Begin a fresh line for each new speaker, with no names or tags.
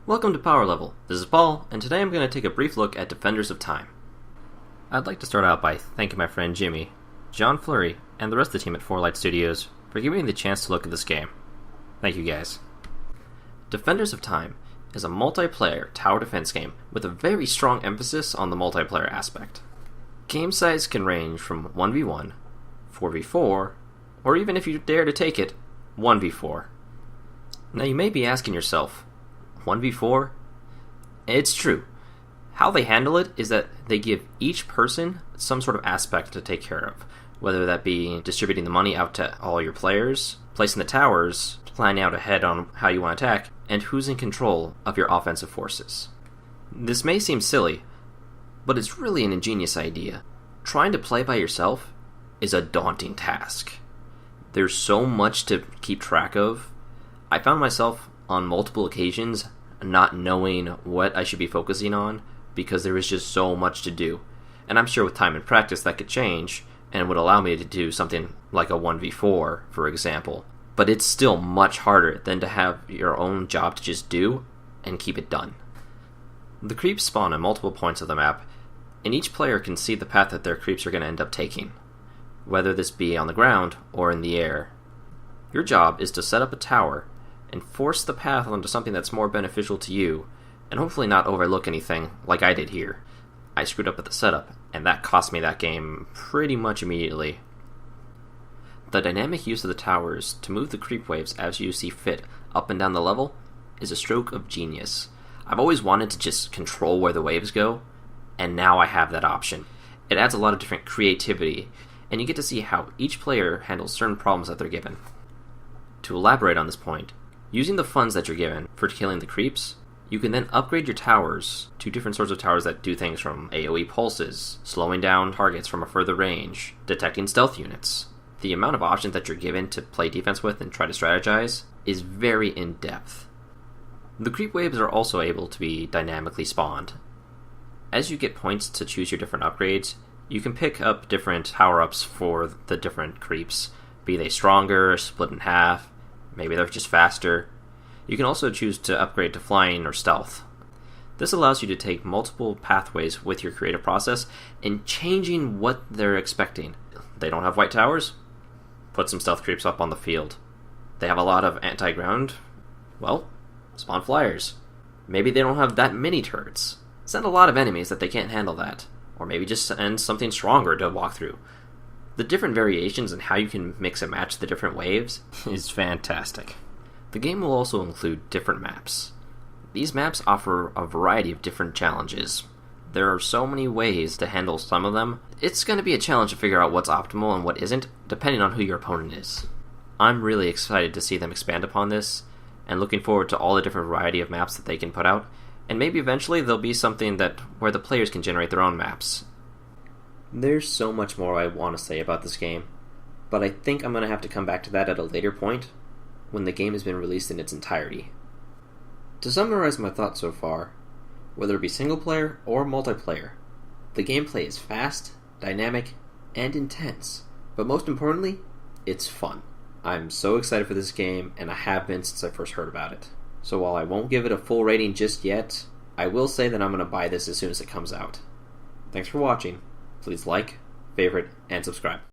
Welcome to Power Level. This is Paul, and today I'm going to take a brief look at Defenders of Time. I'd like to start out by thanking my friend Jimmy, John Flury, and the rest of the team at Forlight Studios for giving me the chance to look at this game. Thank you guys. Defenders of Time is a multiplayer tower defense game with a very strong emphasis on the multiplayer aspect. Game size can range from 1v1, 4v4, or even if you dare to take it, 1v4. Now you may be asking yourself, 1v4? It's true. How they handle it is that they give each person some sort of aspect to take care of, whether that be distributing the money out to all your players, placing the towers, planning out ahead on how you want to attack, and who's in control of your offensive forces. This may seem silly, but it's really an ingenious idea. Trying to play by yourself is a daunting task. There's so much to keep track of. I found myself on multiple occasions not knowing what I should be focusing on because there was just so much to do. And I'm sure with time and practice that could change and would allow me to do something like a 1v4, for example. But it's still much harder than to have your own job to just do and keep it done. The creeps spawn at multiple points of the map, and each player can see the path that their creeps are going to end up taking, whether this be on the ground or in the air. Your job is to set up a tower and force the path onto something that's more beneficial to you, and hopefully not overlook anything like I did here. I screwed up at the setup, and that cost me that game pretty much immediately. The dynamic use of the towers to move the creep waves as you see fit up and down the level is a stroke of genius. I've always wanted to just control where the waves go, and now I have that option. It adds a lot of different creativity, and you get to see how each player handles certain problems that they're given. To elaborate on this point, using the funds that you're given for killing the creeps, you can then upgrade your towers to different sorts of towers that do things from AoE pulses, slowing down targets from a further range, detecting stealth units. The amount of options that you're given to play defense with and try to strategize is very in-depth. The creep waves are also able to be dynamically spawned. As you get points to choose your different upgrades, you can pick up different power-ups for the different creeps, be they stronger, split in half, maybe they're just faster. You can also choose to upgrade to flying or stealth. This allows you to take multiple pathways with your creative process and changing what they're expecting. They don't have white towers? Put some stealth creeps up on the field. They have a lot of anti-ground? Well, spawn flyers. Maybe they don't have that many turrets. Send a lot of enemies that they can't handle that. Or maybe just send something stronger to walk through. The different variations and how you can mix and match the different waves is fantastic. The game will also include different maps. These maps offer a variety of different challenges. There are so many ways to handle some of them. It's going to be a challenge to figure out what's optimal and what isn't, depending on who your opponent is. I'm really excited to see them expand upon this, and looking forward to all the different variety of maps that they can put out, and maybe eventually there'll be something that where the players can generate their own maps. There's so much more I want to say about this game, but I think I'm going to have to come back to that at a later point, when the game has been released in its entirety. To summarize my thoughts so far, whether it be single player or multiplayer, the gameplay is fast, dynamic, and intense, but most importantly, it's fun. I'm so excited for this game, and I have been since I first heard about it. So while I won't give it a full rating just yet, I will say that I'm going to buy this as soon as it comes out. Thanks for watching. Please like, favorite, and subscribe.